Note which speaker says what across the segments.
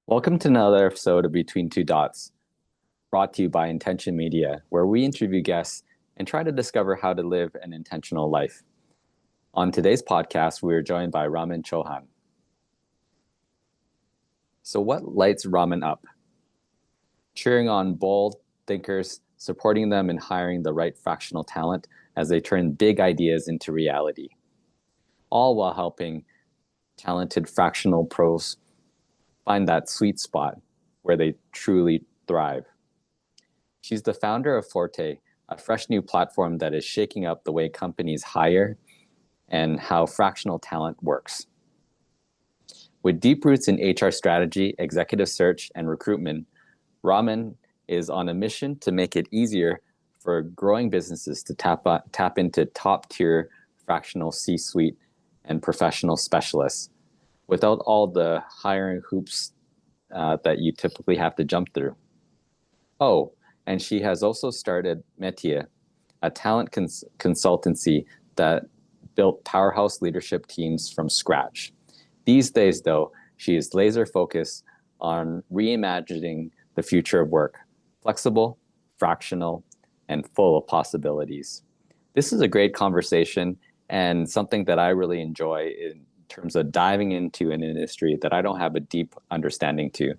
Speaker 1: Welcome to another episode of Between Two Dots, brought to you by Intention Media, where we interview guests and try to discover how to live an intentional life. On today's podcast, we are joined by Raman Chohan. So what lights Raman up? Cheering on bold thinkers, supporting them and hiring the right fractional talent as they turn big ideas into reality, all while helping talented fractional pros find that sweet spot where they truly thrive. She's the founder of Forte, a fresh new platform that is shaking up the way companies hire and how fractional talent works. With deep roots in HR strategy, executive search, and recruitment, Raman is on a mission to make it easier for growing businesses to tap into top-tier fractional C-suite and professional specialists without all the hiring hoops that you typically have to jump through. Oh, and she has also started Metier, a talent consultancy that built powerhouse leadership teams from scratch. These days, though, she is laser focused on reimagining the future of work, flexible, fractional, and full of possibilities. This is a great conversation and something that I really enjoy in terms of diving into an industry that I don't have a deep understanding to.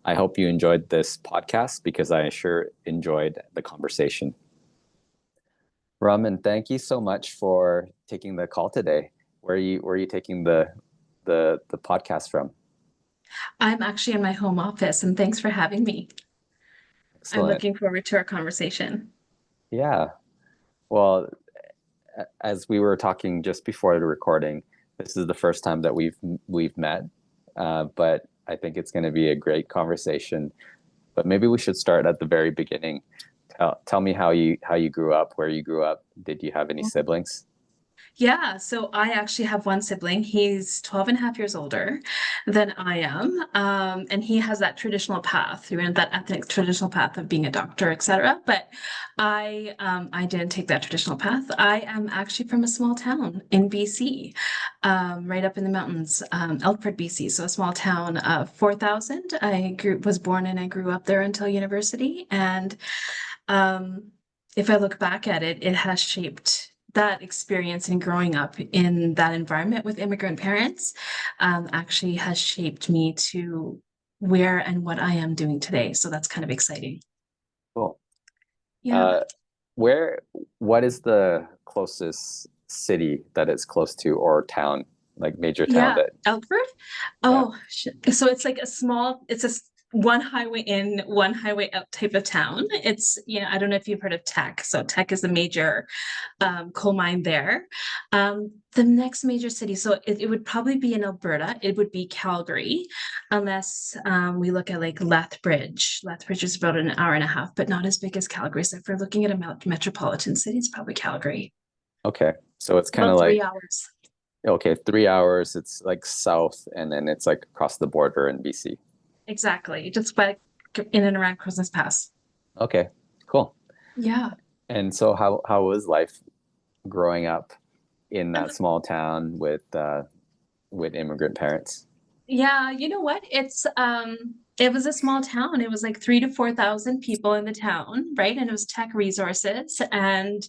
Speaker 1: I hope you enjoyed this podcast because I sure enjoyed the conversation. Raman, thank you so much for taking the call today. Where are you taking the podcast from?
Speaker 2: I'm actually in my home office, and thanks for having me. I'm
Speaker 1: Excellent.
Speaker 2: looking forward to our conversation.
Speaker 1: Yeah. Well, as we were talking just before the recording, this is the first time that we've met, but I think it's going to be a great conversation. But maybe we should start at the very beginning. Tell me how you grew up, where you grew up. Did you have any siblings?
Speaker 2: Yeah, so I actually have one sibling. He's 12 and a half years older than I am. And he has that traditional path, that ethnic traditional path of being a doctor, etc. But I didn't take that traditional path. I am actually from a small town in BC, right up in the mountains, Elkford, BC. So a small town of 4,000. Was born and I grew up there until university. And um, if I look back at it, it has shaped that experience and growing up in that environment with immigrant parents actually has shaped me to where and what I am doing today. So that's kind of exciting.
Speaker 1: Cool.
Speaker 2: Yeah.
Speaker 1: Uh, where, what is the closest city that it's close to or town, like major town
Speaker 2: Yeah,
Speaker 1: that,
Speaker 2: Elkford.
Speaker 1: yeah.
Speaker 2: Oh, so it's like it's one highway in, one highway out type of town. I don't know if you've heard of Teck. So Teck is the major coal mine there. The next major city, so it would probably be in Alberta. It would be Calgary, unless we look at like Lethbridge. Lethbridge is about an hour and a half, but not as big as Calgary. So if we're looking at a metropolitan city, it's probably Calgary.
Speaker 1: Okay. So it's kind of
Speaker 2: About three
Speaker 1: like,
Speaker 2: hours.
Speaker 1: okay, 3 hours, it's like south, and then it's like across the border in BC.
Speaker 2: Exactly. Just by in and around Christmas Pass.
Speaker 1: Okay, cool.
Speaker 2: Yeah.
Speaker 1: And so how was life growing up in that small town with immigrant parents?
Speaker 2: Yeah, you know what? It was a small town. It was like 3 to 4,000 people in the town, right? And it was tech resources and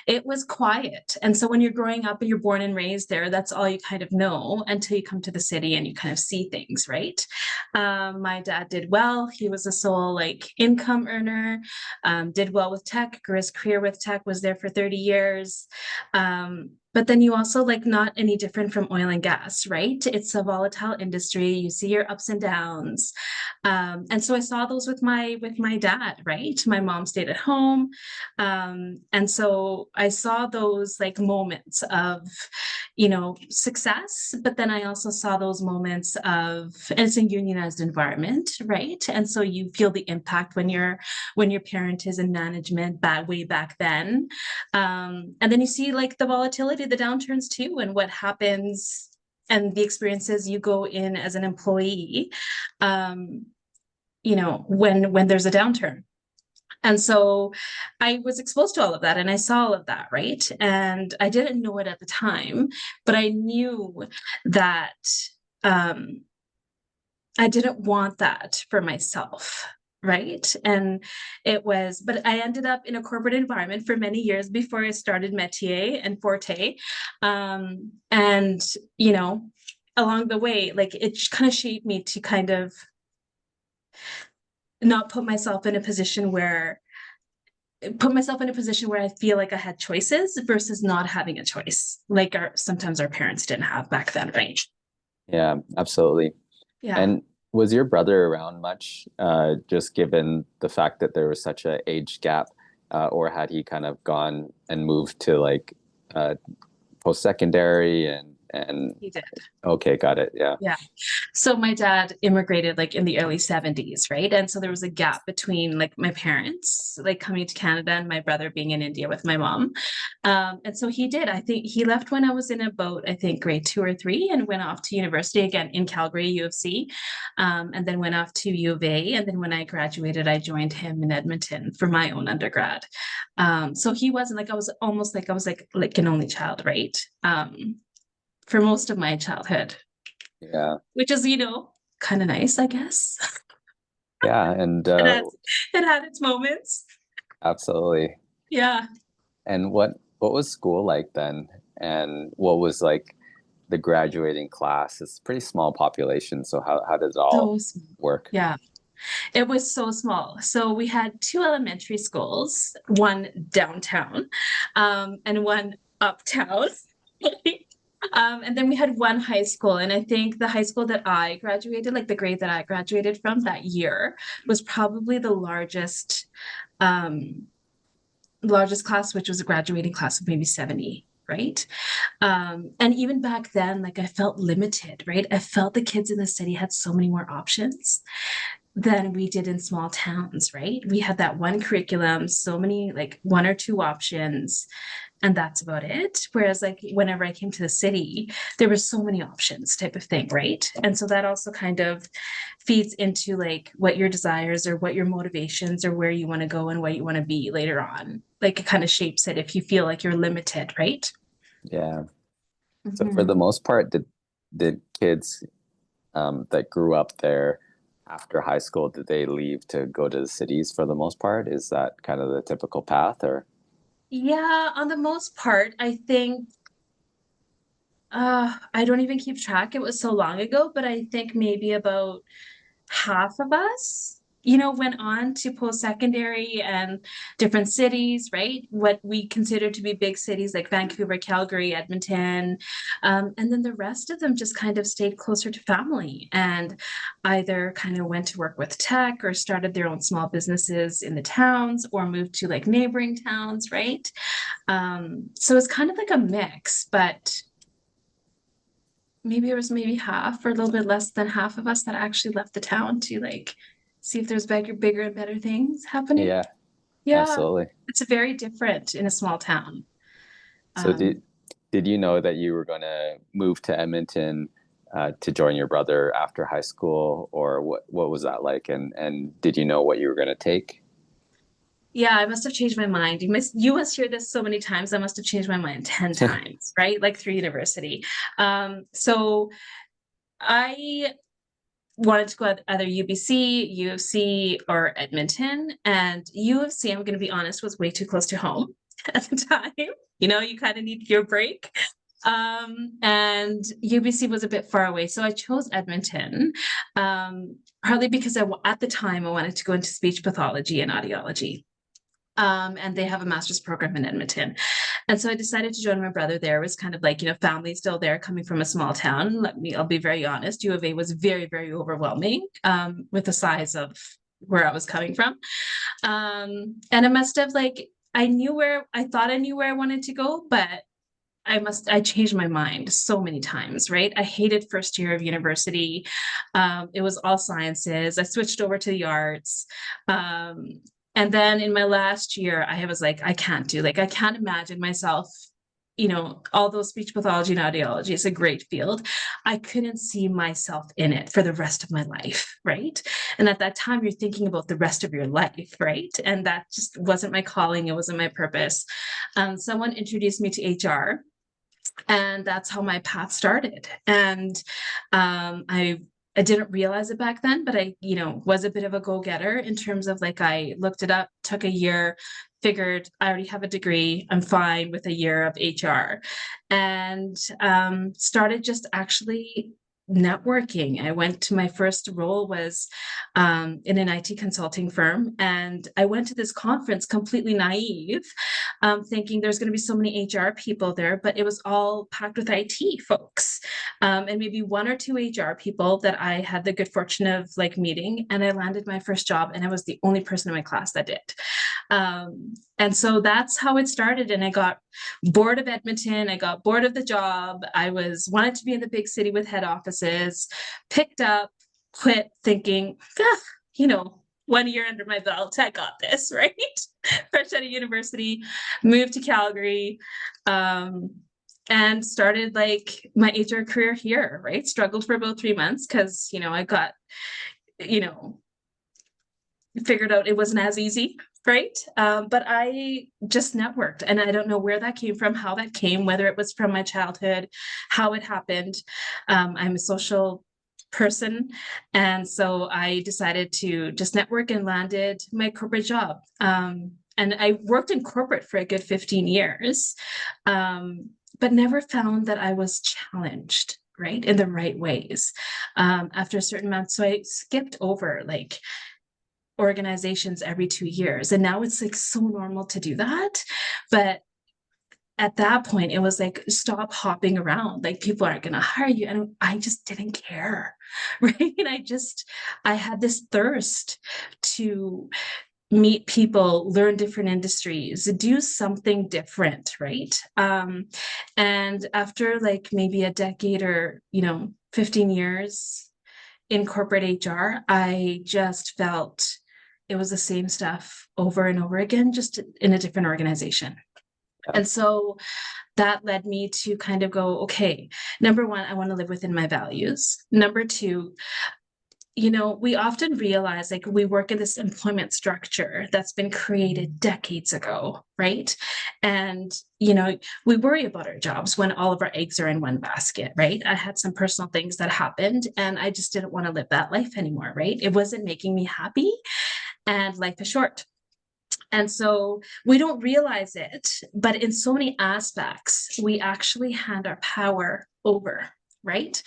Speaker 2: it was quiet. And so when you're growing up and you're born and raised there, that's all you kind of know until you come to the city and you kind of see things, right? My dad did well. He was a sole like income earner, did well with tech, grew his career with tech, was there for 30 years. But then you also like not any different from oil and gas, right? It's a volatile industry. You see your ups and downs. And so I saw those with my dad, right? My mom stayed at home. And so I saw those like moments of, success, but then I also saw those moments of, and it's a unionized environment, right? And so you feel the impact when your parent is in management way back then. And then you see like the volatility, the downturns too, and what happens and the experiences you go in as an employee, when there's a downturn. And so I was exposed to all of that and I saw all of that, right? And I didn't know it at the time, but I knew that um, I didn't want that for myself. Right. And but I ended up in a corporate environment for many years before I started Metier and Forte. And, along the way, like it kind of shaped me to kind of not put myself in a position where I feel like I had choices versus not having a choice, like sometimes our parents didn't have back then, right?
Speaker 1: Yeah, absolutely.
Speaker 2: Yeah.
Speaker 1: And was your brother around much, just given the fact that there was such a age gap, or had he kind of gone and moved to like post-secondary and
Speaker 2: He did.
Speaker 1: okay, got it. Yeah.
Speaker 2: Yeah. So my dad immigrated like in the early 70s, right? And so there was a gap between like my parents like coming to Canada and my brother being in India with my mom. And so he did. I think he left when I was in about, I think, grade 2 or 3 and went off to university again in Calgary, U of C, and then went off to U of A. And then when I graduated, I joined him in Edmonton for my own undergrad. So he wasn't like, I was like an only child, right? For most of my childhood,
Speaker 1: Yeah.
Speaker 2: which is, kind of nice, I guess.
Speaker 1: Yeah. And
Speaker 2: It had its moments.
Speaker 1: absolutely.
Speaker 2: Yeah.
Speaker 1: And what was school like then? And what was like the graduating class? It's a pretty small population, so how did it all
Speaker 2: So small.
Speaker 1: work?
Speaker 2: Yeah. It was so small. So we had two elementary schools, one downtown, and one uptown. And then we had one high school. And I think the high school that I graduated, like the grade that I graduated from that year, was probably the largest class, which was a graduating class of maybe 70, right? And even back then, like I felt limited, right? I felt the kids in the city had so many more options than we did in small towns, right? We had that one curriculum, so many like one or two options, and that's about it. Whereas like whenever I came to the city, there were so many options type of thing, right? And so that also kind of feeds into like what your desires or what your motivations or where you want to go and what you want to be later on. Like it kind of shapes it if you feel like you're limited, right?
Speaker 1: Yeah. So for
Speaker 2: Mm-hmm.
Speaker 1: the most part, did kids that grew up there after high school, did they leave to go to the cities for the most part? Is that kind of the typical path or?
Speaker 2: Yeah, on the most part, I think I don't even keep track. It was so long ago, but I think maybe about half of us, went on to post-secondary and different cities, right? What we consider to be big cities like Vancouver, Calgary, Edmonton. And then the rest of them just kind of stayed closer to family and either kind of went to work with tech or started their own small businesses in the towns or moved to like neighboring towns, right? So it's kind of like a mix, but maybe it was maybe half or a little bit less than half of us that actually left the town to like see if there's bigger and better things happening.
Speaker 1: Yeah,
Speaker 2: Yeah,
Speaker 1: absolutely.
Speaker 2: it's very different in a small town.
Speaker 1: So
Speaker 2: Um,
Speaker 1: did you know that you were going to move to Edmonton to join your brother after high school, or what was that like? And did you know what you were going to take?
Speaker 2: yeah, I must have changed my mind. You must hear this so many times. I must have changed my mind 10 times, right? Like through university. So I wanted to go at either UBC, U of C, or Edmonton. And U of C, I'm going to be honest, was way too close to home at the time. You kind of need your break. And UBC was a bit far away. So I chose Edmonton, partly because at the time I wanted to go into speech pathology and audiology. And they have a master's program in Edmonton. And so I decided to join my brother there. It was kind of like, family still there coming from a small town. I'll be very honest. U of A was very, very overwhelming with the size of where I was coming from. And it must have like, I thought I knew where I wanted to go, but I changed my mind so many times, right? I hated first year of university. It was all sciences. I switched over to the arts. Um, and then in my last year, I was like, I can't imagine myself, although speech pathology and audiology is a great field, I couldn't see myself in it for the rest of my life, right? And at that time, you're thinking about the rest of your life, right? And that just wasn't my calling. It wasn't my purpose. Someone introduced me to HR, and that's how my path started. And I I didn't realize it back then, but I, was a bit of a go-getter in terms of like, I looked it up, took a year, figured I already have a degree. I'm fine with a year of HR, and started just actually networking. I went to my first role was in an IT consulting firm, and I went to this conference completely naive, thinking there's going to be so many HR people there, but it was all packed with IT folks, and maybe one or two HR people that I had the good fortune of like meeting, and I landed my first job, and I was the only person in my class that did. And so that's how it started. And I got bored of Edmonton. I got bored of the job. I wanted to be in the big city with head offices, picked up, quit thinking, 1 year under my belt, I got this, right? Fresh out of university, moved to Calgary, and started like my HR career here, right? Struggled for about 3 months because, I got, figured out it wasn't as easy, right? But I just networked, and I don't know where that came from, how that came, whether it was from my childhood, how it happened. I'm a social person, and so I decided to just network and landed my corporate job. And I worked in corporate for a good 15 years, but never found that I was challenged, right, in the right ways after a certain amount. So I skipped over like organizations every 2 years. And now it's like so normal to do that. But at that point, it was like, stop hopping around. Like, people aren't going to hire you. And I just didn't care. Right. And I had this thirst to meet people, learn different industries, do something different. Right. And after like maybe a decade or, 15 years in corporate HR, I just felt it was the same stuff over and over again, just in a different organization.
Speaker 1: Yeah.
Speaker 2: And so that led me to kind of go, okay, number one, I want to live within my values. Number two, we often realize like we work in this employment structure that's been created decades ago, right? And, we worry about our jobs when all of our eggs are in one basket, right? I had some personal things that happened, and I just didn't want to live that life anymore, right? It wasn't making me happy, and life is short. And so we don't realize it, but in so many aspects, we actually hand our power over, right?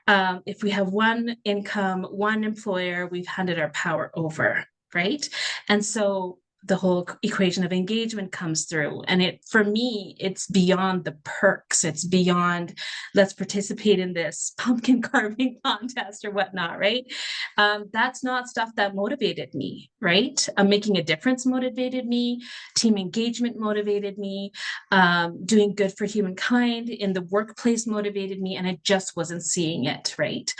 Speaker 2: If we have one income, one employer, we've handed our power over, right? And so the whole equation of engagement comes through. And for me, it's beyond the perks. It's beyond, let's participate in this pumpkin carving contest or whatnot, right? That's not stuff that motivated me, right? Making a difference motivated me. Team engagement motivated me. Doing good for humankind in the workplace motivated me. And I just wasn't seeing it, right?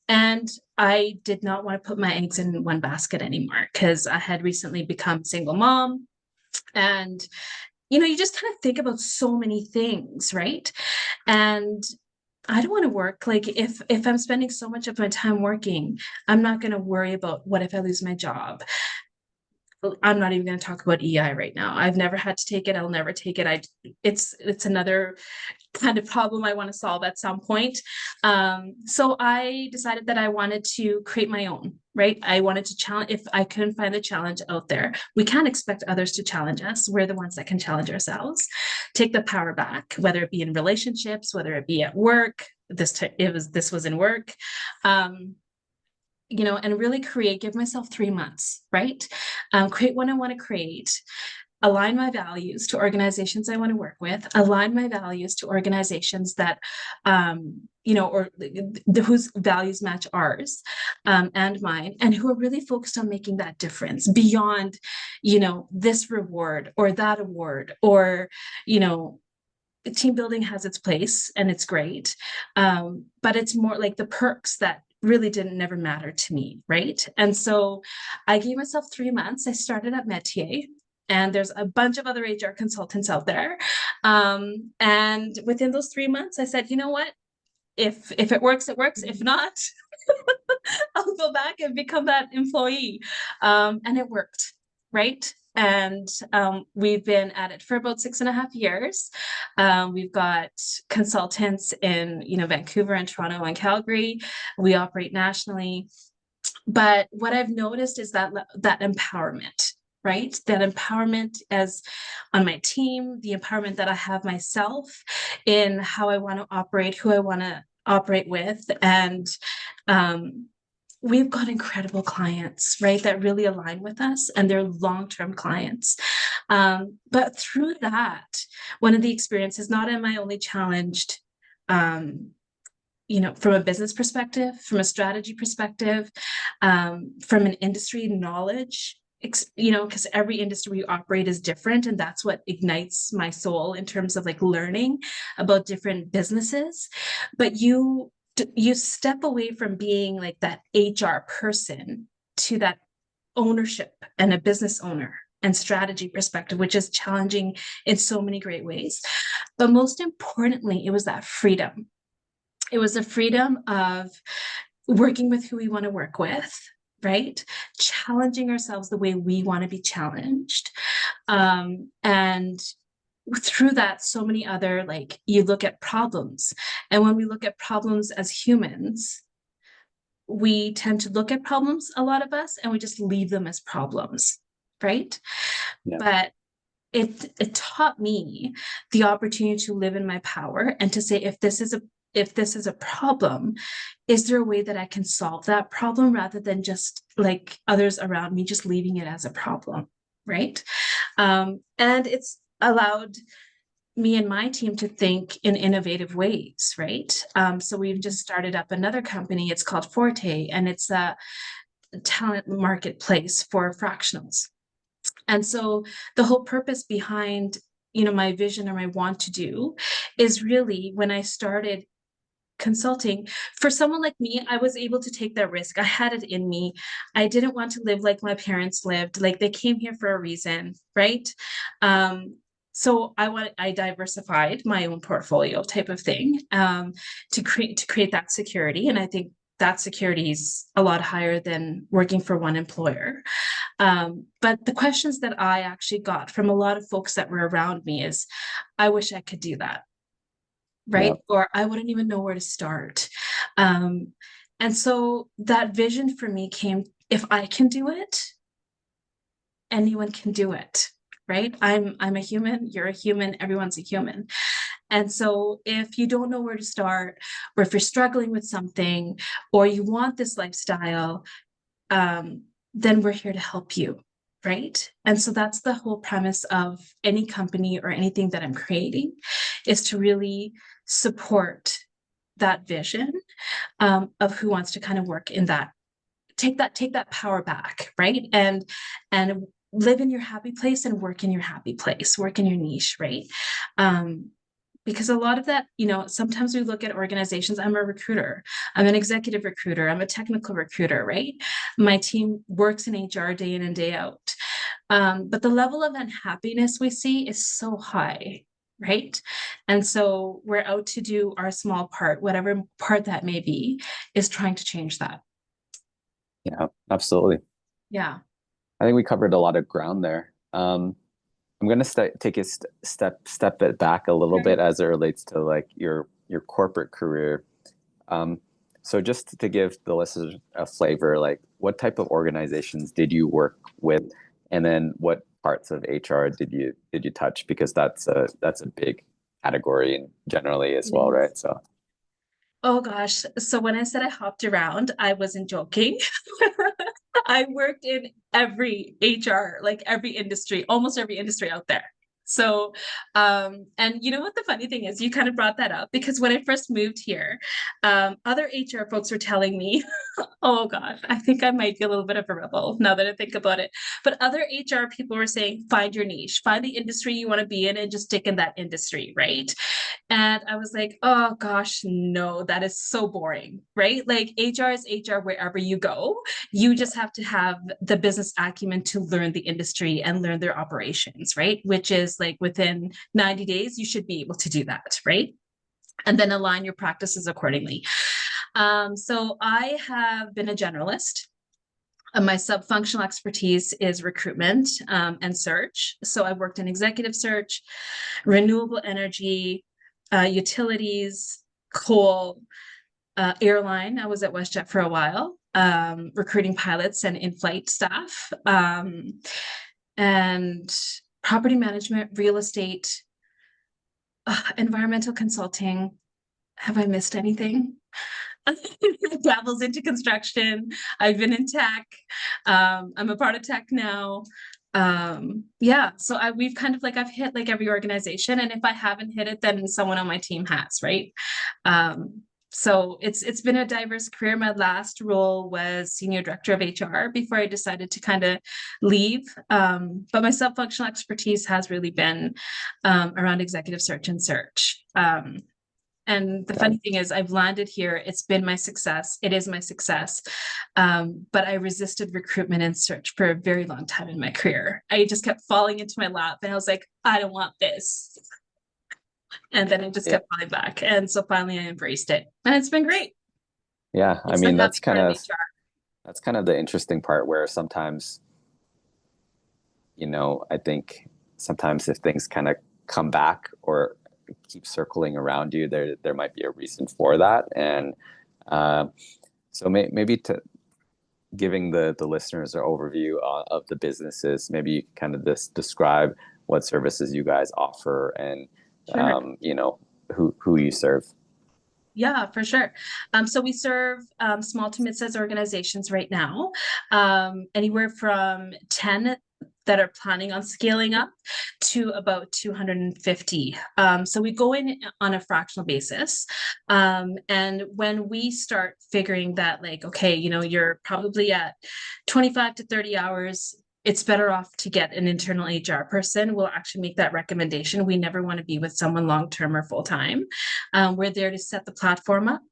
Speaker 2: And I did not want to put my eggs in one basket anymore, because I had recently become single mom. And, you just kind of think about so many things, right? And I don't want to work. Like, if I'm spending so much of my time working, I'm not going to worry about what if I lose my job. I'm not even going to talk about EI right now. I've never had to take it. I'll never take it. It's another kind of problem I want to solve at some point. So I decided that I wanted to create my own, right? I wanted to challenge. If I couldn't find the challenge out there, we can't expect others to challenge us. We're the ones that can challenge ourselves, take the power back, whether it be in relationships, whether it be at work. This was in work. And really give myself 3 months, right? Create what I want to create, align my values to organizations I want to work with, align my values to organizations that, whose values match ours and mine, and who are really focused on making that difference beyond, this reward or that award, or, team building has its place and it's great. But it's more like the perks that really never matter to me, right? And so I gave myself 3 months. I started at Metier, and there's a bunch of other HR consultants out there. And within those 3 months, I said, you know what? If it works, it works. If not, I'll go back and become that employee. And it worked, right? And we've been at it for about 6.5 years. We've got consultants in, Vancouver and Toronto and Calgary. We operate nationally. But what I've noticed is that empowerment, right? That empowerment as on my team, the empowerment that I have myself in how I want to operate, who I want to operate with. And we've got incredible clients, right, that really align with us, and they're long-term clients. But through that, one of the experiences, not am I only challenged, from a business perspective, from a strategy perspective, from an industry knowledge, because every industry we operate is different. And that's what ignites my soul in terms of like learning about different businesses. But you step away from being like that HR person to that ownership and a business owner and strategy perspective, which is challenging in so many great ways. But most importantly, it was that freedom. It was the freedom of working with who we want to work with, right? Challenging ourselves the way we want to be challenged. And through that, so many other, like, you look at problems. And when we look at problems as humans, we tend to look at problems, a lot of us, and we just leave them as problems, right?
Speaker 1: Yeah.
Speaker 2: But it taught me the opportunity to live in my power and to say, if this is a problem, is there a way that I can solve that problem rather than just like others around me just leaving it as a problem, right? And it's allowed me and my team to think in innovative ways, right? So we've just started up another company. It's called Forte, and it's a talent marketplace for fractionals. And so the whole purpose behind, my vision or my want to do is really, when I started consulting, for someone like me, I was able to take that risk. I had it in me. I didn't want to live like my parents lived. Like, they came here for a reason, right? So I diversified my own portfolio type of thing, to create that security. And I think that security is a lot higher than working for one employer. But the questions that I actually got from a lot of folks that were around me is, I wish I could do that, right?
Speaker 1: Yeah.
Speaker 2: Or I wouldn't even know where to start. And so that vision for me came, if I can do it, anyone can do it, right? I'm a human, you're a human, everyone's a human. And so if you don't know where to start, or if you're struggling with something, or you want this lifestyle, then we're here to help you, right? And so that's the whole premise of any company or anything that I'm creating, is to really support that vision, of who wants to kind of work in that, take that power back, right? And live in your happy place and work in your happy place, work in your niche, right? Because a lot of that, sometimes we look at organizations. I'm a recruiter, I'm an executive recruiter, I'm a technical recruiter, right? My team works in HR day in and day out. But the level of unhappiness we see is so high, right? And so we're out to do our small part, whatever part that may be, is trying to change that.
Speaker 1: Yeah, absolutely.
Speaker 2: Yeah.
Speaker 1: I think we covered a lot of ground there. I'm going to take a step it back a little bit as it relates to like your corporate career. So just to give the listeners a flavor, like what type of organizations did you work with, and then what parts of HR did you touch? Because that's a big category generally as well, right? So
Speaker 2: Oh gosh. So when I said I hopped around, I wasn't joking. I worked in every HR, like every industry, almost every industry out there. So, and you know what the funny thing is, you kind of brought that up, because when I first moved here, other HR folks were telling me, oh gosh, I think I might be a little bit of a rebel now that I think about it. But other HR people were saying, find your niche, find the industry you want to be in and just stick in that industry, right? And I was like, oh gosh, no, that is so boring, right? Like, HR is HR wherever you go. You just have to have the business acumen to learn the industry and learn their operations, right? Which is like within 90 days, you should be able to do that, right? And then align your practices accordingly. So I have been a generalist. My sub-functional expertise is recruitment and search. So I've worked in executive search, renewable energy, utilities, coal, airline. I was at WestJet for a while, recruiting pilots and in-flight staff, and property management, real estate, environmental consulting. Have I missed anything? Dabbles into construction. I've been in tech. I'm a part of tech now. Yeah, so we've kind of like, I've hit like every organization, and if I haven't hit it, then someone on my team has, right? So it's been a diverse career. My last role was senior director of HR before I decided to kind of leave. But my sub-functional expertise has really been around executive search and search. And the funny thing is, I've landed here. It's been my success. It is my success. But I resisted recruitment and search for a very long time in my career. I just kept falling into my lap, and I was like, I don't want this. And then it just kept falling back. And so finally I embraced it. And it's been great.
Speaker 1: Yeah. I
Speaker 2: It's
Speaker 1: mean,
Speaker 2: the
Speaker 1: that's
Speaker 2: happy part of HR.
Speaker 1: that's kind of the interesting part, where sometimes, I think sometimes if things kind of come back or keep circling around you, there might be a reason for that. And so maybe to giving the listeners an overview of the businesses, maybe you can kind of describe what services you guys offer, and
Speaker 2: Sure.
Speaker 1: who you serve.
Speaker 2: Yeah, for sure. So we serve small to mid-sized organizations right now, anywhere from 10 that are planning on scaling up to about 250. So we go in on a fractional basis. And when we start figuring that, like, okay, you're probably at 25 to 30 hours, it's better off to get an internal HR person. We'll actually make that recommendation. We never want to be with someone long-term or full-time. We're there to set the platform up.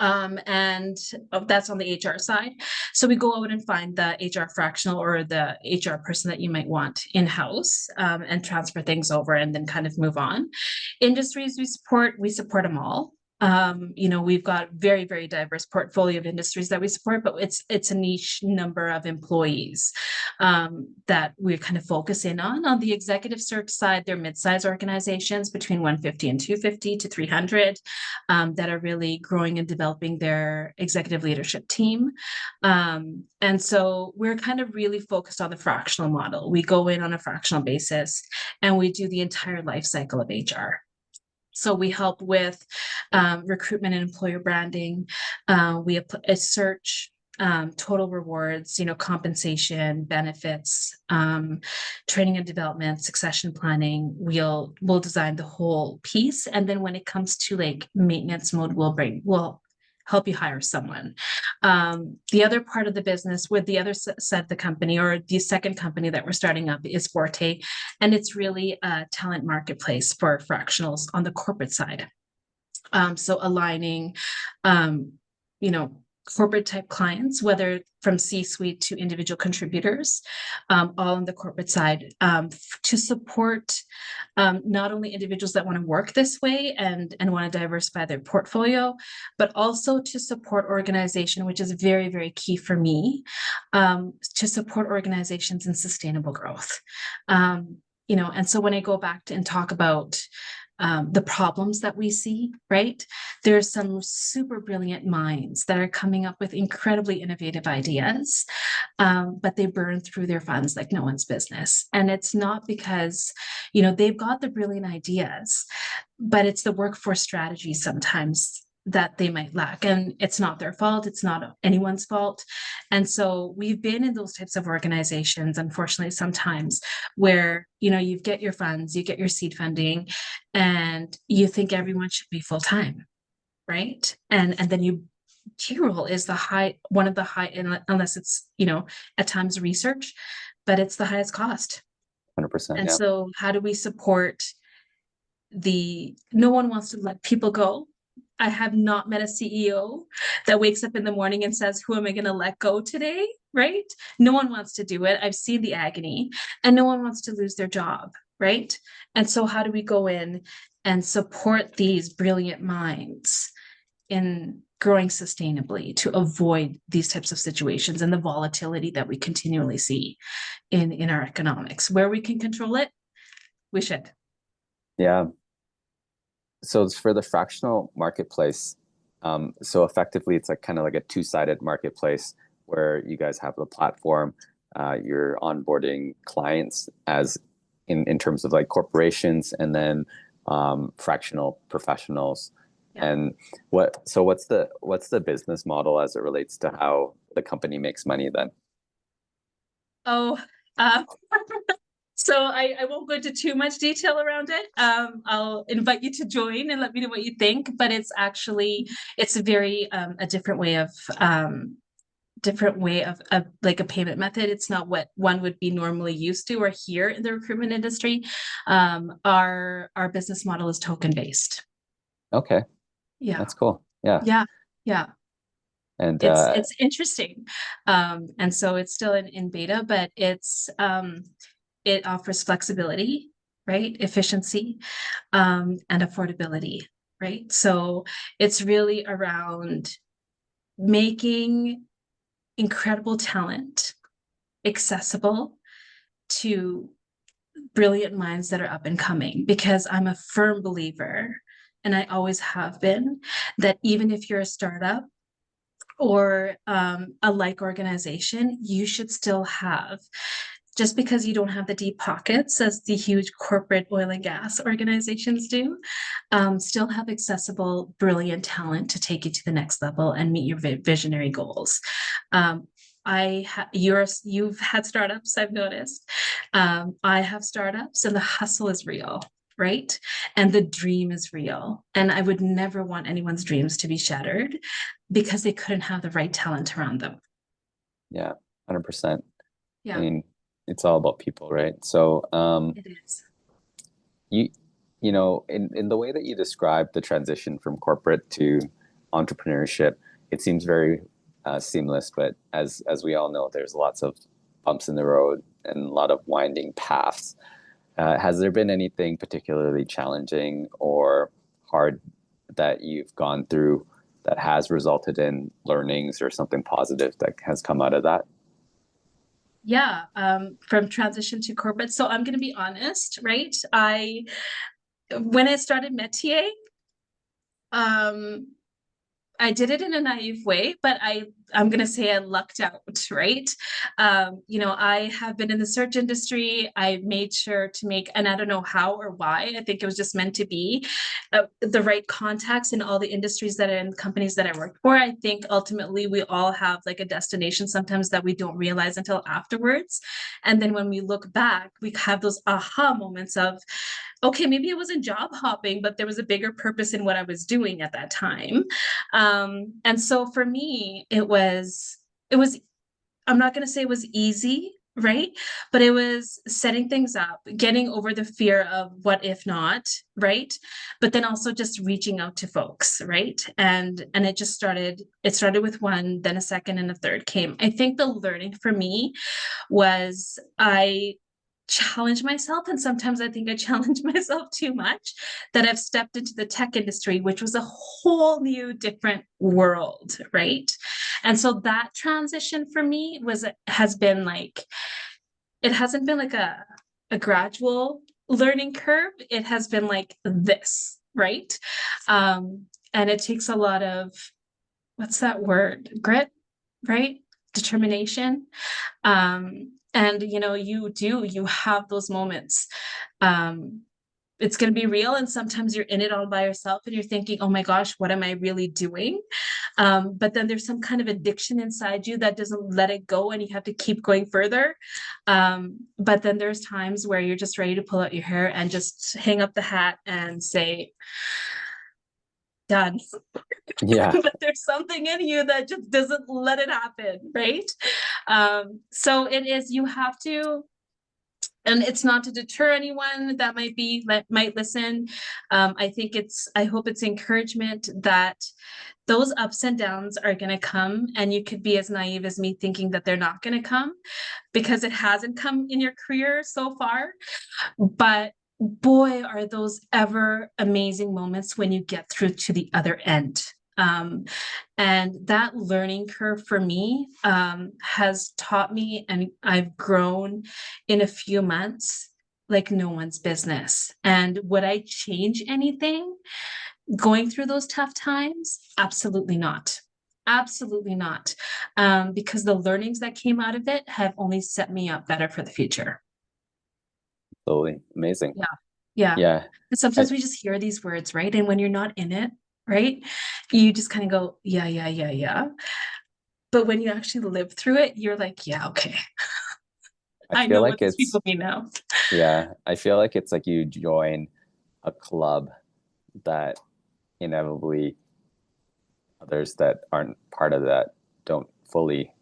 Speaker 2: And that's on the HR side. So we go out and find the HR fractional or the HR person that you might want in-house, and transfer things over and then kind of move on. Industries we support them all. We've got very, very diverse portfolio of industries that we support, but it's a niche number of employees that we kind of focus in on. On the executive search side, they're mid-sized organizations between 150 and 250 to 300 that are really growing and developing their executive leadership team. And so we're kind of really focused on the fractional model. We go in on a fractional basis and we do the entire life cycle of HR. So we help with recruitment and employer branding. We search, total rewards, compensation, benefits, training and development, succession planning. We'll design the whole piece, and then when it comes to like maintenance mode, we'll help you hire someone. The other part of the business, with the other side of the company, or the second company that we're starting up, is Forte, and it's really a talent marketplace for fractionals on the corporate side. So aligning, corporate type clients, whether from C-suite to individual contributors, all on the corporate side, to support not only individuals that want to work this way and want to diversify their portfolio, but also to support organization, which is very, very key for me, to support organizations in sustainable growth. And so when I go back and talk about the problems that we see, right? There's some super brilliant minds that are coming up with incredibly innovative ideas, but they burn through their funds like no one's business. And it's not because, they've got the brilliant ideas, but it's the workforce strategy sometimes that they might lack. And it's not their fault. It's not anyone's fault. And so we've been in those types of organizations, unfortunately, sometimes where, you get your funds, you get your seed funding, and you think everyone should be full-time, right? And then payroll is one of the high, unless it's, at times research, but it's the highest cost.
Speaker 1: 100%.
Speaker 2: And
Speaker 1: Yeah.
Speaker 2: so how do we support no one wants to let people go. I have not met a CEO that wakes up in the morning and says, who am I going to let go today? Right? No one wants to do it. I've seen the agony, and no one wants to lose their job. Right? And so how do we go in and support these brilliant minds in growing sustainably to avoid these types of situations and the volatility that we continually see in our economics. Where we can control it, we should.
Speaker 1: Yeah. So it's for the fractional marketplace. So effectively, it's like kind of like a two-sided marketplace where you guys have the platform, you're onboarding clients as in terms of like corporations, and then fractional professionals.
Speaker 2: Yeah.
Speaker 1: And what's the business model as it relates to how the company makes money then?
Speaker 2: Oh, uh, so I won't go into too much detail around it. I'll invite you to join and let me know what you think. But it's a very a different way of like a payment method. It's not what one would be normally used to or here in the recruitment industry. Our business model is token based.
Speaker 1: Okay,
Speaker 2: Yeah,
Speaker 1: that's cool. Yeah.
Speaker 2: yeah, yeah.
Speaker 1: And
Speaker 2: It's interesting, and so it's still in beta, but it offers flexibility, right? Efficiency, and affordability, right? So it's really around making incredible talent accessible to brilliant minds that are up and coming, because I'm a firm believer, and I always have been, that even if you're a startup or a like organization, you should still have, just because you don't have the deep pockets as the huge corporate oil and gas organizations do, still have accessible, brilliant talent to take you to the next level and meet your visionary goals. You've had startups, I've noticed. I have startups, and the hustle is real, right? And the dream is real. And I would never want anyone's dreams to be shattered because they couldn't have the right talent around them.
Speaker 1: yeah, 100%. I
Speaker 2: Yeah,
Speaker 1: mean, it's all about people, right? So,
Speaker 2: it is.
Speaker 1: you you know, in the way that you describe the transition from corporate to entrepreneurship, it seems very seamless. But as we all know, there's lots of bumps in the road and a lot of winding paths. Has there been anything particularly challenging or hard that you've gone through that has resulted in learnings or something positive that has come out of that?
Speaker 2: Yeah, from transition to corporate. So I'm going to be honest, right? When I started Metier, um, I did it in a naive way, but I'm gonna say I lucked out, right? I have been in the search industry. I made sure to make, and I don't know how or why. I think it was just meant to be, the right contacts in all the industries and companies that I worked for. I think ultimately we all have like a destination sometimes that we don't realize until afterwards, and then when we look back, we have those aha moments of, okay, maybe it wasn't job hopping, but there was a bigger purpose in what I was doing at that time. And so for me, it was, I'm not going to say it was easy, right? But it was setting things up, getting over the fear of what if not, right? But then also just reaching out to folks, right? And it started with one, then a second and a third came. I think the learning for me was I challenge myself, and sometimes I think I challenge myself too much, that I've stepped into the tech industry, which was a whole new different world, right? And so that transition for me has been like, it hasn't been like a gradual learning curve. It has been like this, right? And it takes a lot of, what's that word, grit, right? Determination. And you have those moments. um it's going to be real, and sometimes you're in it all by yourself and you're thinking, oh my gosh, what am I really doing? But then there's some kind of addiction inside you that doesn't let it go, and you have to keep going further. But then there's times where you're just ready to pull out your hair and just hang up the hat and say, done.
Speaker 1: Yeah,
Speaker 2: But there's something in you that just doesn't let it happen, right? So it is, you have to, and it's not to deter anyone that might listen. I hope it's encouragement that those ups and downs are going to come, and you could be as naive as me thinking that they're not going to come, because it hasn't come in your career so far. But boy, are those ever amazing moments when you get through to the other end And that learning curve for me has taught me, and I've grown in a few months like no one's business. And would I change anything going through those tough times? Absolutely not. Absolutely not. Because the learnings that came out of it have only set me up better for the future.
Speaker 1: Totally amazing.
Speaker 2: Yeah. Yeah.
Speaker 1: Yeah.
Speaker 2: And
Speaker 1: I,
Speaker 2: sometimes we just hear these words, right? And when you're not in it, right, you just kind of go, yeah, yeah, yeah, yeah. But when you actually live through it, you're like, yeah, okay.
Speaker 1: I
Speaker 2: I
Speaker 1: feel
Speaker 2: know what
Speaker 1: like
Speaker 2: these
Speaker 1: it's,
Speaker 2: people mean now.
Speaker 1: yeah, I feel like it's like you join a club that inevitably others that aren't part of that don't fully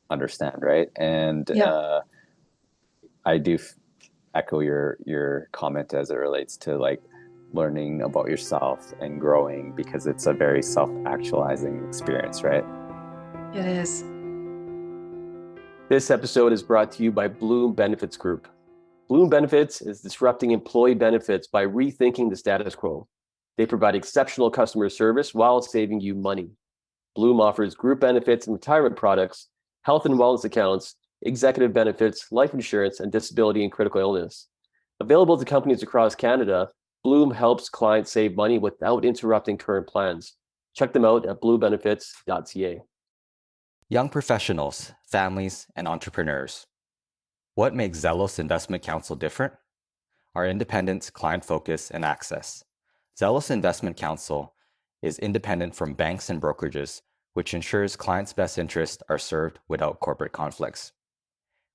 Speaker 1: understand, right? And
Speaker 2: Yeah.
Speaker 1: I do echo your comment as it relates to like learning about yourself and growing, because it's a very self-actualizing experience, right?
Speaker 2: It is.
Speaker 3: This episode is brought to you by Bloom Benefits Group. Bloom Benefits is disrupting employee benefits by rethinking the status quo. They provide exceptional customer service while saving you money. Bloom offers group benefits and retirement products, health and wellness accounts, executive benefits, life insurance, and disability and critical illness. Available to companies across Canada, Bloom helps clients save money without interrupting current plans. Check them out at bluebenefits.ca.
Speaker 4: Young professionals, families, and entrepreneurs. What makes Zelos Investment Counsel different? Our independence, client focus, and access. Zelos Investment Counsel is independent from banks and brokerages, which ensures clients' best interests are served without corporate conflicts.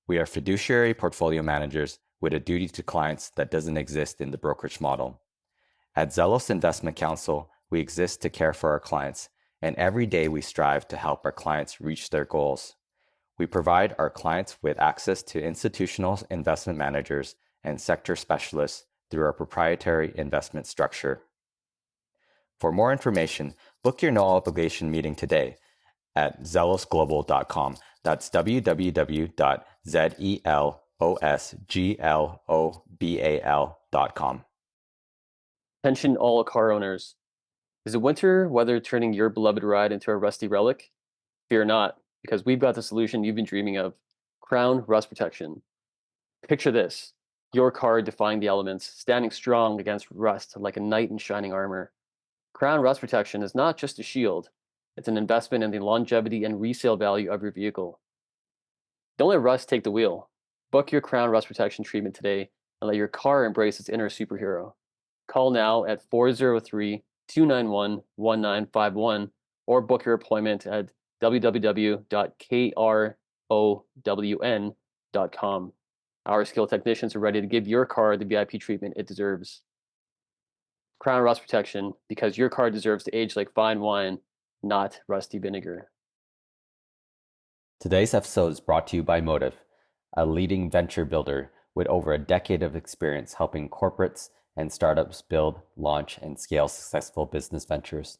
Speaker 4: We are fiduciary portfolio managers with a duty to clients that doesn't exist in the brokerage model. At Zelos Investment Counsel, we exist to care for our clients, and every day we strive to help our clients reach their goals. We provide our clients with access to institutional investment managers and sector specialists through our proprietary investment structure. For more information, book your no obligation meeting today at zelosglobal.com. That's www.zelosglobal.com.
Speaker 3: Attention all car owners. Is the winter weather turning your beloved ride into a rusty relic? Fear not, because we've got the solution you've been dreaming of: Crown Rust Protection. Picture this: your car defying the elements, standing strong against rust like a knight in shining armor. Crown Rust Protection is not just a shield, it's an investment in the longevity and resale value of your vehicle. Don't let rust take the wheel. Book your Crown Rust Protection treatment today and let your car embrace its inner superhero. Call now at 403-291-1951 or book your appointment at www.krown.com. Our skilled technicians are ready to give your car the VIP treatment it deserves. Crown Rust Protection, because your car deserves to age like fine wine, not rusty vinegar.
Speaker 4: Today's episode is brought to you by Motive, a leading venture builder with over a decade of experience helping corporates and startups build, launch, and scale successful business ventures.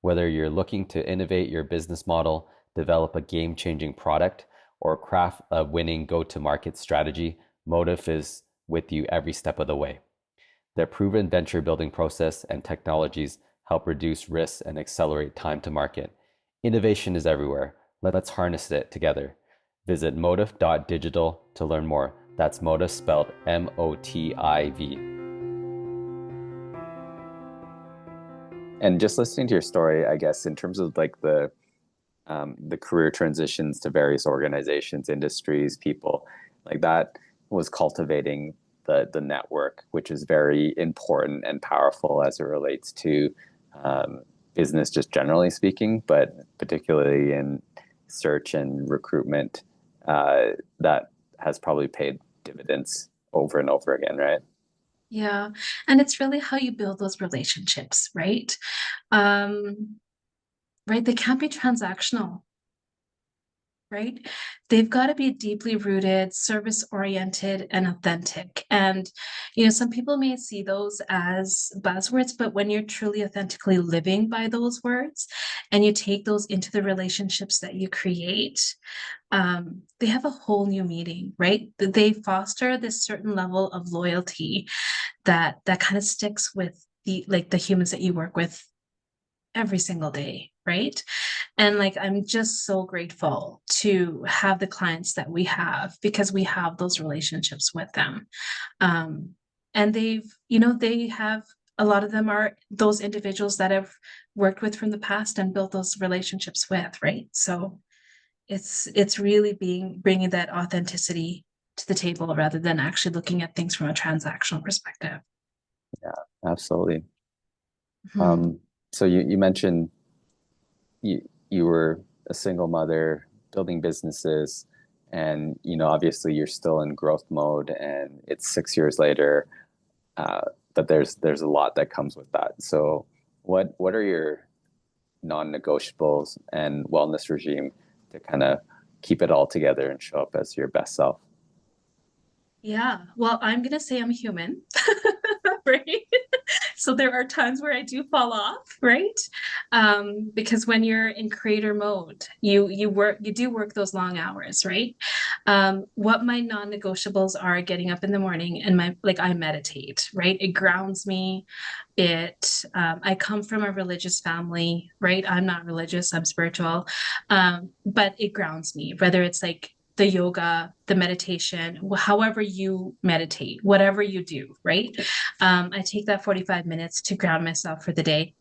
Speaker 4: Whether you're looking to innovate your business model, develop a game-changing product, or craft a winning go-to-market strategy, Motive is with you every step of the way. Their proven venture building process and technologies help reduce risks and accelerate time to market. Innovation is everywhere. Let's harness it together. Visit motive.digital to learn more. That's Motive spelled M-O-T-I-V.
Speaker 1: And just listening to your story, I guess, in terms of like the career transitions to various organizations, industries, people, like that was cultivating the network, which is very important and powerful as it relates to business, just generally speaking, but particularly in search and recruitment, that has probably paid dividends over and over again, right?
Speaker 2: Yeah. And it's really how you build those relationships, right? Right. They can't be transactional, right? They've got to be deeply rooted, service oriented, and authentic. And, some people may see those as buzzwords, but when you're truly authentically living by those words and you take those into the relationships that you create, they have a whole new meaning, right? They foster this certain level of loyalty that kind of sticks with the humans that you work with every single day, right? And like, I'm just so grateful to have the clients that we have, because we have those relationships with them. And they have, a lot of them are those individuals that I've worked with from the past and built those relationships with, right? So it's really bringing that authenticity to the table rather than actually looking at things from a transactional perspective.
Speaker 1: Yeah, absolutely.
Speaker 2: Mhm.
Speaker 1: So you mentioned you were a single mother building businesses, and obviously you're still in growth mode, and it's 6 years later, but there's a lot that comes with that. So what are your non-negotiables and wellness regime to kind of keep it all together and show up as your best self?
Speaker 2: Yeah, well, I'm gonna say I'm human, right? So there are times where I do fall off, right? Because when you're in creator mode, you do work those long hours, right? What my non-negotiables are: getting up in the morning and I meditate, right? It grounds me. I come from a religious family, right? I'm not religious, I'm spiritual. But it grounds me, whether it's like the yoga, the meditation, however you meditate, whatever you do, right? I take that 45 minutes to ground myself for the day.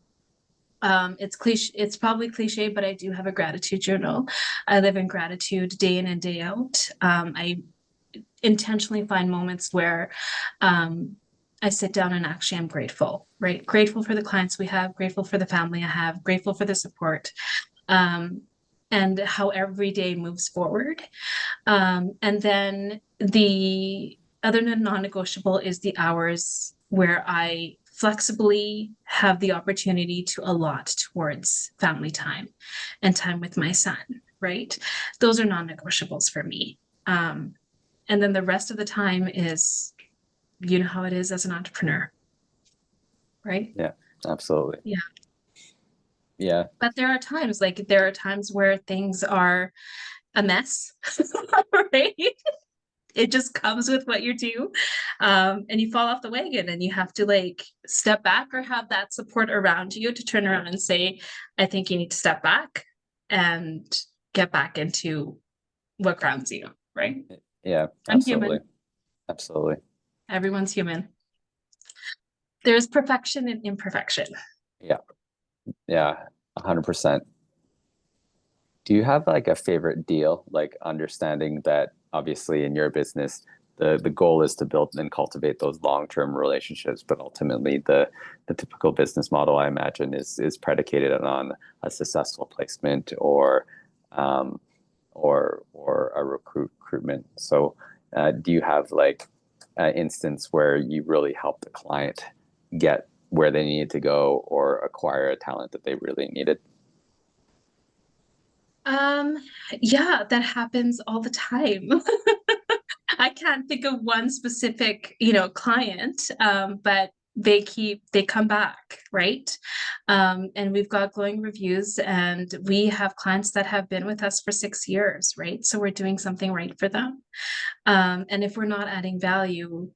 Speaker 2: It's probably cliche, but I do have a gratitude journal. I live in gratitude day in and day out. I intentionally find moments where I sit down and actually I'm grateful, right? Grateful for the clients we have, grateful for the family I have, grateful for the support, and how every day moves forward. And then the other non-negotiable is the hours where I flexibly have the opportunity to allot towards family time and time with my son, right? Those are non-negotiables for me. And then the rest of the time is, you know how it is as an entrepreneur, right?
Speaker 1: Yeah, absolutely.
Speaker 2: Yeah.
Speaker 1: Yeah.
Speaker 2: But there are times where things are a mess, right? It just comes with what you do. And you fall off the wagon and you have to like step back or have that support around you to turn around and say, I think you need to step back and get back into what grounds you, right?
Speaker 1: Yeah,
Speaker 2: I'm
Speaker 1: absolutely.
Speaker 2: human.
Speaker 1: Absolutely.
Speaker 2: Everyone's human. There's perfection and imperfection.
Speaker 1: Yeah. Yeah, 100%. Do you have like a favorite deal, like understanding that obviously in your business, the goal is to build and cultivate those long-term relationships, but ultimately the typical business model, I imagine, is predicated on a successful placement um, or a recruitment. So do you have like an instance where you really help the client get where they needed to go or acquire a talent that they really needed?
Speaker 2: Um, yeah, that happens all the time. I can't think of one specific, client, but they come back, right? And we've got glowing reviews, and we have clients that have been with us for 6 years, right? So we're doing something right for them. And if we're not adding value,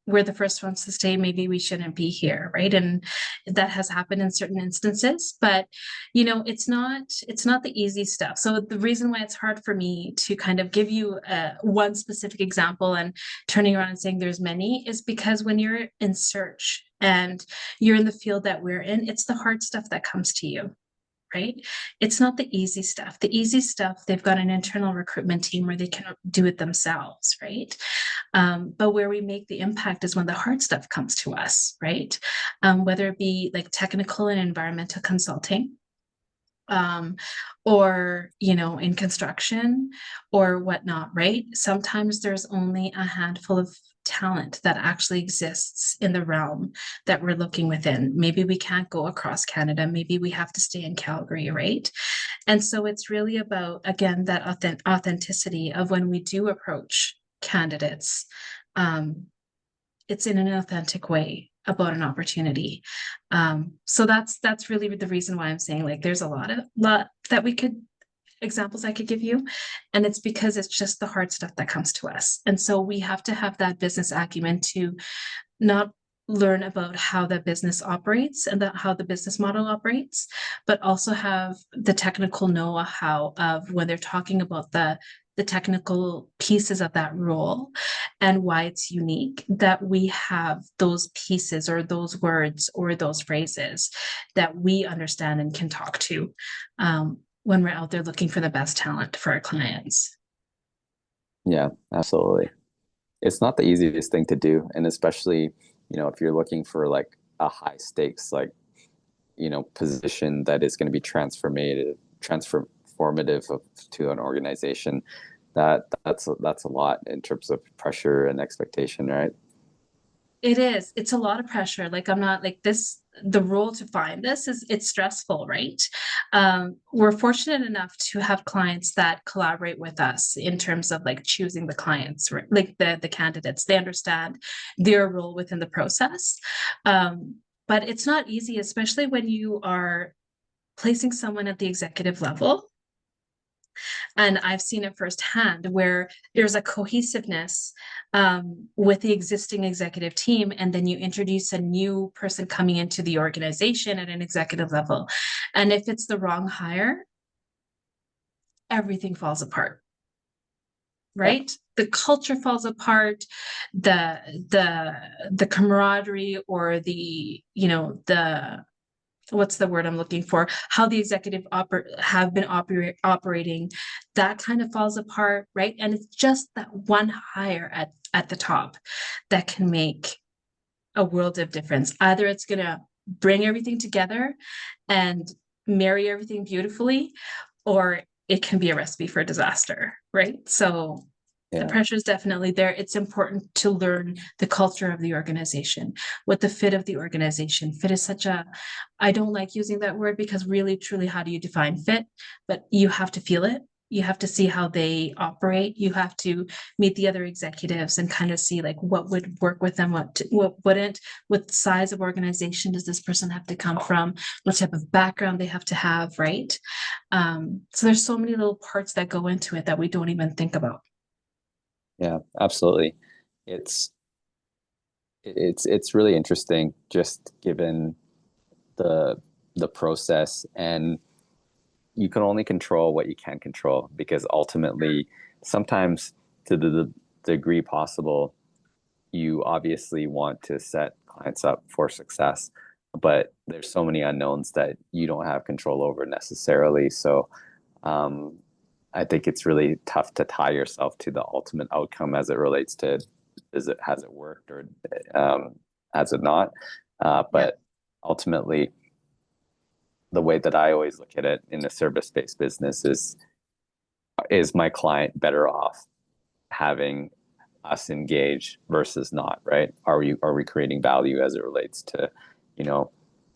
Speaker 2: we're the first ones to say maybe we shouldn't be here, right? And that has happened in certain instances, but it's not the easy stuff. So the reason why it's hard for me to kind of give you one specific example and turning around and saying there's many is because when you're in search and you're in the field that we're in, it's the hard stuff that comes to you, right? It's not the easy stuff. The easy stuff, they've got an internal recruitment team where they can do it themselves, right? But where we make the impact is when the hard stuff comes to us, right? Whether it be like technical and environmental consulting, or in construction or whatnot, right? Sometimes there's only a handful of talent that actually exists in the realm that we're looking within. Maybe we can't go across Canada, maybe we have to stay in Calgary, right? And so it's really about, again, that authenticity of when we do approach candidates, it's in an authentic way about an opportunity. So that's really the reason why I'm saying like there's a lot that we could examples I could give you, and it's because it's just the hard stuff that comes to us. And so we have to have that business acumen to not learn about how the business operates and how the business model operates, but also have the technical know-how of when they're talking about the technical pieces of that role and why it's unique, that we have those pieces or those words or those phrases that we understand and can talk to when we're out there looking for the best talent for our clients.
Speaker 1: Yeah, absolutely. It's not the easiest thing to do. And especially, if you're looking for like a high stakes, like, position that is going to be transformative to an organization, that's a lot in terms of pressure and expectation, right?
Speaker 2: It is. It's a lot of pressure. Like I'm not like this, the role to find this it's stressful, right? We're fortunate enough to have clients that collaborate with us in terms of like choosing the clients, right? Like the candidates. They understand their role within the process. But it's not easy, especially when you are placing someone at the executive level. And I've seen it firsthand where there's a cohesiveness with the existing executive team, and then you introduce a new person coming into the organization at an executive level. And if it's the wrong hire, everything falls apart. Right? Yeah. The culture falls apart, the camaraderie or the what's the word I'm looking for? How the executive have been operating, that kind of falls apart, right? And it's just that one hire at the top that can make a world of difference. Either it's going to bring everything together and marry everything beautifully, or it can be a recipe for disaster, right? So the pressure is definitely there. It's important to learn the culture of the organization, what the fit of the organization. Fit is I don't like using that word because really, truly, how do you define fit? But you have to feel it. You have to see how they operate. You have to meet the other executives and kind of see like what would work with them, what wouldn't, what size of organization does this person have to come from, what type of background they have to have, right? So there's so many little parts that go into it that we don't even think about.
Speaker 1: Yeah, absolutely. It's really interesting just given the process, and you can only control what you can control, because ultimately sometimes to the degree possible, you obviously want to set clients up for success, but there's so many unknowns that you don't have control over necessarily. So I think it's really tough to tie yourself to the ultimate outcome as it relates to has it worked or has it not? But ultimately, the way that I always look at it in a service-based business is my client better off having us engage versus not, right? Are we creating value as it relates to,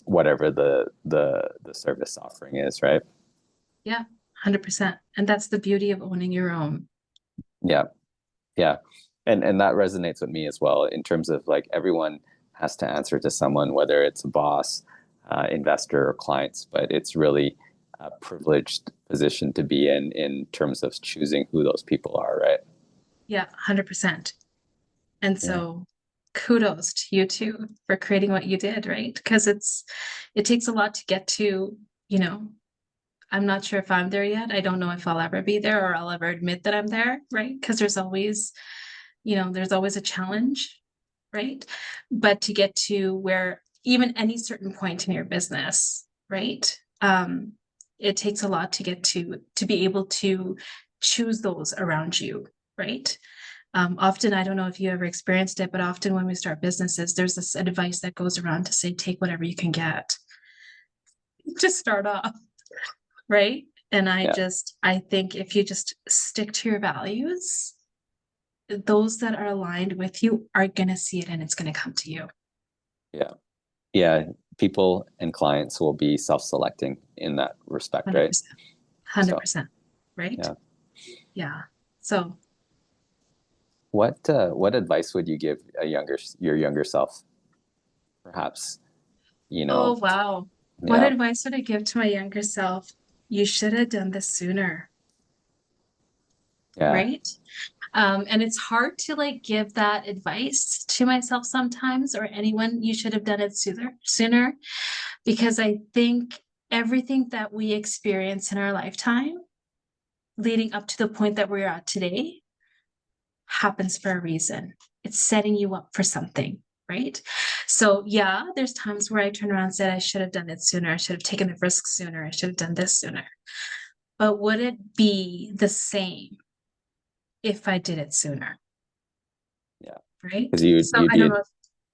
Speaker 1: whatever the service offering is, right?
Speaker 2: Yeah. 100%. And that's the beauty of owning your own.
Speaker 1: Yeah. And that resonates with me as well, in terms of like everyone has to answer to someone, whether it's a boss, investor, or clients, but it's really a privileged position to be in terms of choosing who those people are, right?
Speaker 2: Yeah, 100%. And so kudos to you too for creating what you did, right? Because it takes a lot to get to, I'm not sure if I'm there yet. I don't know if I'll ever be there or I'll ever admit that I'm there, right? Because there's always a challenge, right? But to get to where even any certain point in your business, right? It takes a lot to get to be able to choose those around you, right? Often, I don't know if you ever experienced it, but often when we start businesses, there's this advice that goes around to say, take whatever you can get to start off. Right. And I think if you just stick to your values, those that are aligned with you are going to see it and it's going to come to you.
Speaker 1: Yeah. Yeah. People and clients will be self-selecting in that respect, 100%, right?
Speaker 2: 100%. Right. Yeah. So
Speaker 1: what advice would you give your younger self? Perhaps,
Speaker 2: Oh, wow. What advice would I give to my younger self? You should have done this sooner.
Speaker 1: Yeah.
Speaker 2: Right. And it's hard to like give that advice to myself sometimes, or anyone. You should have done it sooner, because I think everything that we experience in our lifetime leading up to the point that we're at today happens for a reason. It's setting you up for something, right? So yeah, there's times where I turn around and said, I should have done it sooner. I should have taken the risk sooner. I should have done this sooner. But would it be the same if I did it sooner?
Speaker 1: Yeah.
Speaker 2: Right?
Speaker 1: Because
Speaker 2: So I don't know.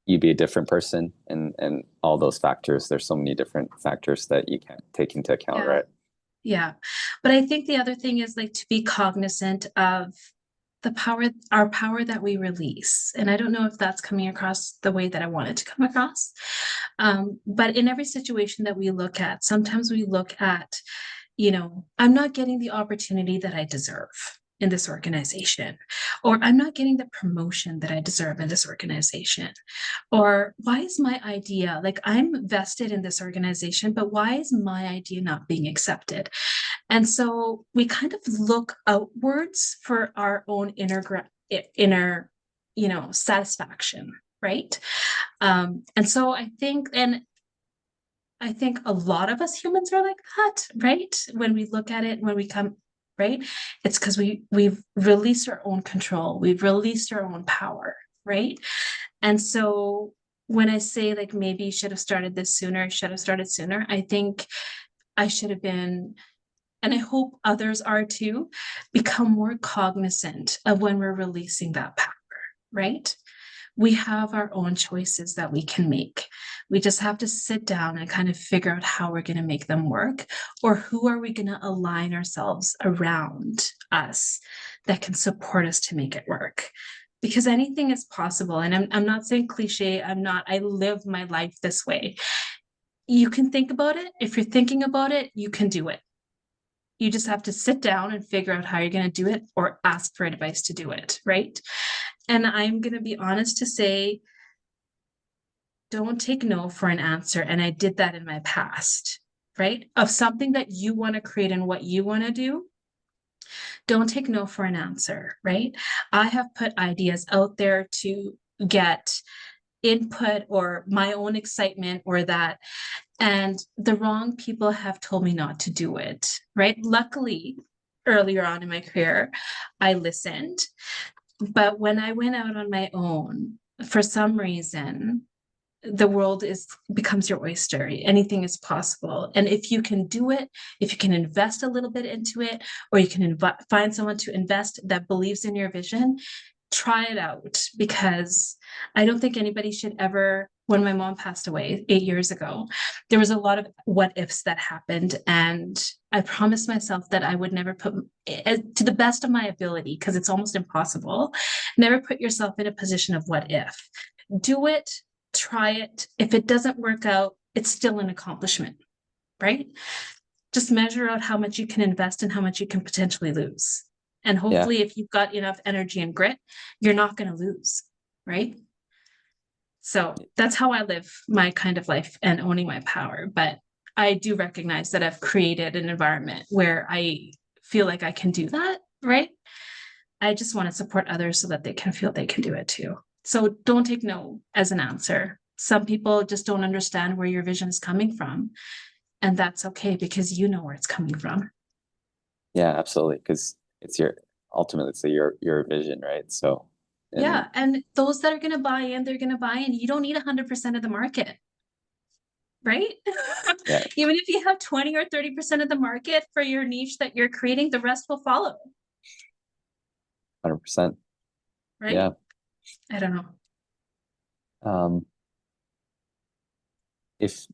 Speaker 1: you'd be a different person, and all those factors. There's so many different factors that you can't take into account,
Speaker 2: Yeah.
Speaker 1: right?
Speaker 2: Yeah. But I think the other thing is like to be cognizant of our power that we release. And I don't know if that's coming across the way that I want it to come across. But in every situation that we look at, sometimes we look at, I'm not getting the opportunity that I deserve in this organization, or I'm not getting the promotion that I deserve in this organization, or why is my idea, like I'm vested in this organization, but why is my idea not being accepted? And so we kind of look outwards for our own inner, satisfaction, right? And so I think a lot of us humans are like that, right? When we look at it, when we come, right? It's because we've released our own control, we've released our own power, right? And so when I say like maybe you should have started this sooner, I think I should have been, and I hope others are too, become more cognizant of when we're releasing that power, right? We have our own choices that we can make. We just have to sit down and kind of figure out how we're going to make them work, or who are we going to align ourselves around us that can support us to make it work. Because anything is possible. And I'm not saying cliche. I live my life this way. You can think about it. If you're thinking about it, you can do it. You just have to sit down and figure out how you're going to do it, or ask for advice to do it, right? And I'm going to be honest to say, don't take no for an answer. And I did that in my past, right? Of something that you want to create and what you want to do, don't take no for an answer, right? I have put ideas out there to get input or my own excitement or that, and the wrong people have told me not to do it, right? Luckily, earlier on in my career, I listened. But when I went out on my own, for some reason, the world becomes your oyster. Anything is possible. And if you can do it, if you can invest a little bit into it, or you can find someone to invest that believes in your vision, try it out. Because I don't think anybody should ever, when my mom passed away 8 years ago, there was a lot of what ifs that happened. And I promised myself that I would never put, to the best of my ability, because it's almost impossible, never put yourself in a position of what if. Do it, try it. If it doesn't work out, it's still an accomplishment, right? Just measure out how much you can invest and how much you can potentially lose. And hopefully, if you've got enough energy and grit, you're not going to lose, right? So that's how I live my kind of life and owning my power. But I do recognize that I've created an environment where I feel like I can do that, right? I just want to support others so that they can feel they can do it too. So don't take no as an answer. Some people just don't understand where your vision is coming from. And that's okay, because you know where it's coming from.
Speaker 1: Yeah, absolutely. Because it's ultimately it's your vision, right? So
Speaker 2: yeah, and those that are going to buy in, they're going to buy in. You don't need 100% of the market, right?
Speaker 1: Yeah.
Speaker 2: Even if you have 20 or 30% of the market for your niche that you're creating, the rest will follow.
Speaker 1: 100%.
Speaker 2: Right?
Speaker 1: Yeah.
Speaker 2: I don't know.
Speaker 1: If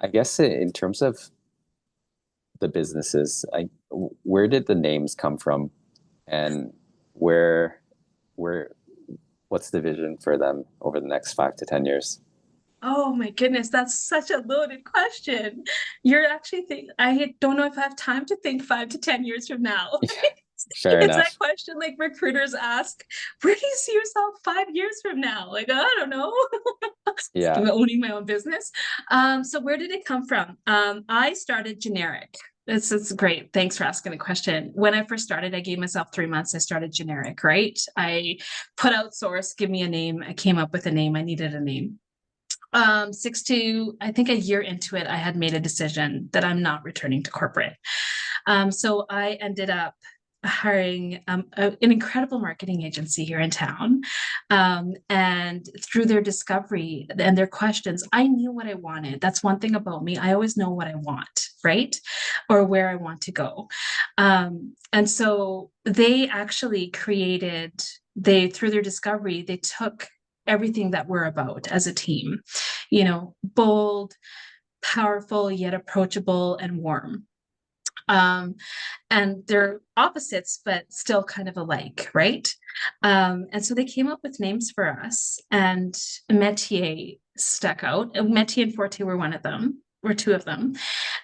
Speaker 1: I guess in terms of the businesses, where did the names come from, and what's the vision for them over the next 5 to 10 years?
Speaker 2: Oh my goodness, that's such a loaded question. You're actually I don't know if I have time to think 5 to 10 years from now.
Speaker 1: Fair
Speaker 2: It's
Speaker 1: enough.
Speaker 2: that question like recruiters ask, where do you see yourself 5 years from now? Like, I don't know.
Speaker 1: Yeah.
Speaker 2: I'm owning my own business. So where did it come from? I started generic, It's great. Thanks for asking the question. When I first started, I gave myself 3 months. I started generic, right? I put out source, give me a name. I came up with a name. I needed a name. I think a year into it, I had made a decision that I'm not returning to corporate. So I ended up hiring an incredible marketing agency here in town. And through their discovery and their questions, I knew what I wanted. That's one thing about me. I always know what I want, right? Or where I want to go. And so they actually through their discovery, they took everything that we're about as a team, bold, powerful, yet approachable and warm. And they're opposites, but still kind of alike, right? And so they came up with names for us, and Metier stuck out. Metier and Forte were one of them, or two of them.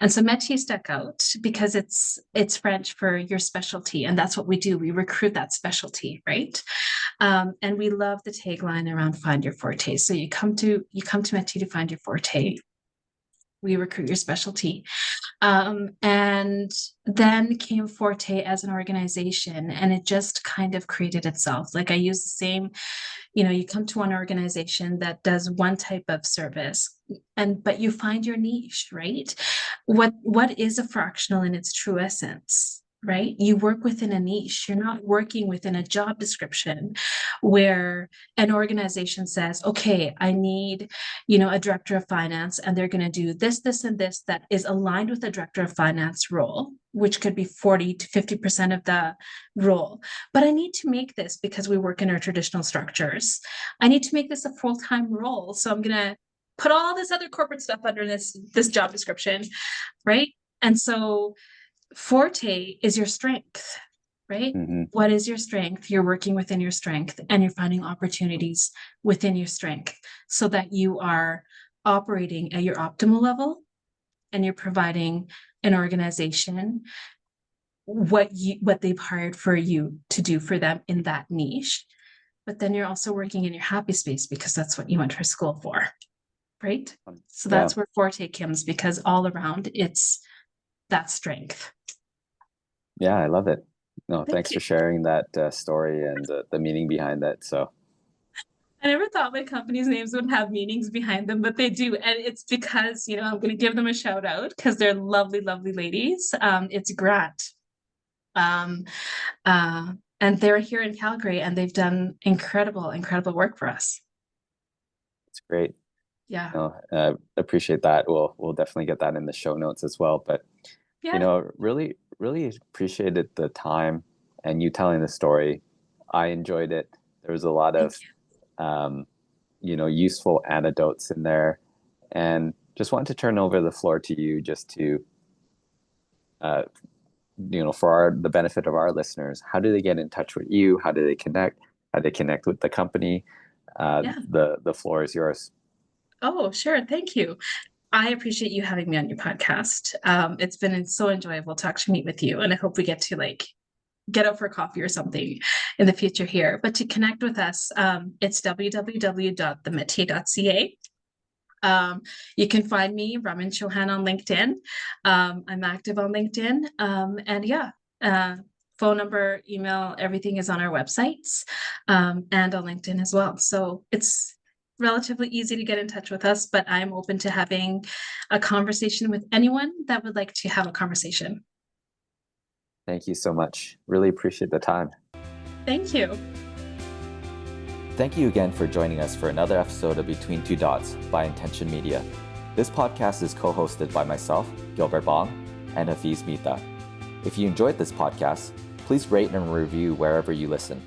Speaker 2: And so Metier stuck out because it's French for your specialty, and that's what we do. We recruit that specialty, right? And we love the tagline around "Find Your Forte." So you come to Metier to find your forte. We recruit your specialty. And then came Forte as an organization, and it just kind of created itself. Like I use the same, you come to one organization that does one type of service, but you find your niche, right? What is a fractional in its true essence? Right? You work within a niche. You're not working within a job description where an organization says, okay, I need, a director of finance, and they're going to do this, this, and this that is aligned with the director of finance role, which could be 40 to 50% of the role. But I need to make this, because we work in our traditional structures, I need to make this a full-time role. So I'm going to put all this other corporate stuff under this job description, right? And so Forte is your strength, right?
Speaker 1: Mm-hmm.
Speaker 2: What is your strength? You're working within your strength, and you're finding opportunities within your strength so that you are operating at your optimal level, and you're providing an organization what they've hired for you to do for them in that niche. But then you're also working in your happy space, because that's what you went to school for, right? So that's where Forte comes, because all around it's that strength.
Speaker 1: Yeah, I love it. No,
Speaker 2: Thank
Speaker 1: thanks
Speaker 2: you.
Speaker 1: for sharing that story and the meaning behind that. So
Speaker 2: I never thought my company's names would have meanings behind them, but they do. And it's because, I'm going to give them a shout out because they're lovely, lovely ladies. It's Grant. And they're here in Calgary, and they've done incredible, incredible work for us.
Speaker 1: it's great.
Speaker 2: Yeah.
Speaker 1: Appreciate that. We'll definitely get that in the show notes as well. But
Speaker 2: Yeah.
Speaker 1: really, really appreciated the time and you telling the story. I enjoyed it. There was a lot of useful anecdotes in there, and just wanted to turn over the floor to you, just to for the benefit of our listeners. How do they get in touch with you? How do they connect? How do they connect with the company? The floor is yours.
Speaker 2: Oh, sure. Thank you. I appreciate you having me on your podcast. It's been so enjoyable to actually meet with you, and I hope we get to get out for coffee or something in the future here. But to connect with us, it's www.themetier.ca. You can find me, Raman Chohan, on LinkedIn. I'm active on LinkedIn. Phone number, email, everything is on our websites, and on LinkedIn as well. So it's relatively easy to get in touch with us, but I'm open to having a conversation with anyone that would like to have a conversation.
Speaker 1: Thank you so much. Really appreciate the time.
Speaker 2: Thank you.
Speaker 4: Thank you again for joining us for another episode of Between Two Dots by Intention Media. This podcast is co-hosted by myself, Gilbert Bong, and Hafiz Mita. If you enjoyed this podcast, please rate and review wherever you listen.